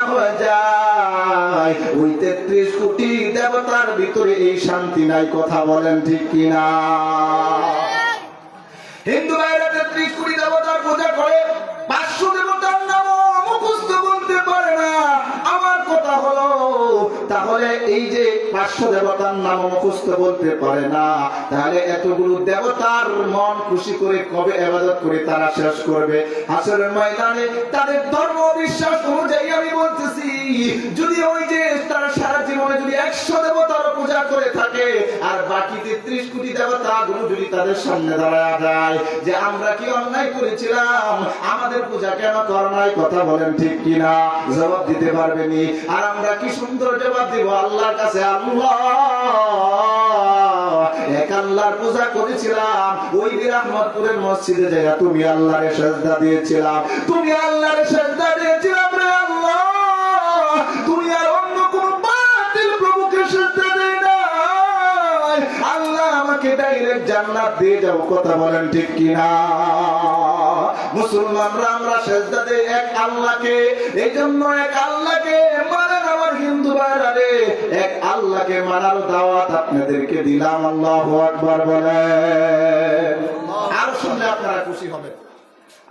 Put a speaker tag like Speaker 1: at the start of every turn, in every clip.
Speaker 1: যায় ওই ৩৩ কোটি দেবতার ভিতরে এই শান্তি নাই, কথা বলেন ঠিক কিনা? হিন্দু ভাইরা ৩৩ কোটি দেবতার পূজা করে, ৫০০ দেবতার নামও মুখস্থ বলতে পারে না। আমার কথা হলো, তাহলে এই যে ৫০০ দেবতার নাম মুখস্থ বলতে পারে না, তাহলে এতগুলো দেবতার মন খুশি করে কবে ইবাদত করে তারা শেষ করবে? হাসরের ময়দানে তাদের ধর্ম বিশ্বাস অনুযায়ী আমি বলতেছি, যদি ওই যে তারা সারা জীবনে যদি ১০০ দেবতার পূজা করে থাকে, আর বাকি ৩৩ কোটি দেবতা গুলো যদি তাদের সামনে দাঁড়ায় যায় যে আমরা কি অন্যায় করেছিলাম, আমাদের পূজা কেন করো নাই, কথা বলেন ঠিক কিনা? জবাব দিতে পারবেনি। আর আমরা কি সুন্দর জবাব দিব আল্লাহর কাছে, আল্লাহ এক আল্লাহর পূজা করেছিলাম, ওই রহমতপুরের মসজিদে জায়গা তুমি আল্লাহর সেজদা দিয়েছিলাম, তুমি আল্লাহর সেজদা দিয়েছিলাম রে আল্লাহ, তুমি আর অন্য কোন বাতিল প্রভুকে সেজদা দেই নাই। আল্লাহ আমাকে ডাইরেক্ট জান্নাত দিয়ে যাও, কথা বলেন ঠিক কিনা? মুসলমানরা আমরা সেজদা দেই এক আল্লাহকে, এই জন্য এক আল্লাহকে মানেন আমার হিন্দু ভাইরা রে, এক আল্লাহকে মানার দাওয়াত আপনাদেরকে দিলাম। আল্লাহু আকবার বলেন। আর শুনলে আপনারা খুশি হবেন।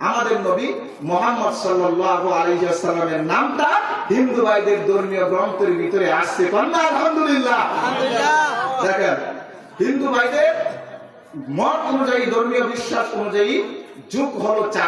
Speaker 1: আমাদের নবী মুহাম্মদ সাল্লাল্লাহু আলাইহি ওয়াসাল্লামের নামটা হিন্দু ভাইদের ধর্মীয় গ্রন্থের ভিতরে আসছে। আলহামদুলিল্লাহ। দেখেন, হিন্দু ভাইদের মত অনুযায়ী, ধর্মীয় বিশ্বাস অনুযায়ী যুগ হলো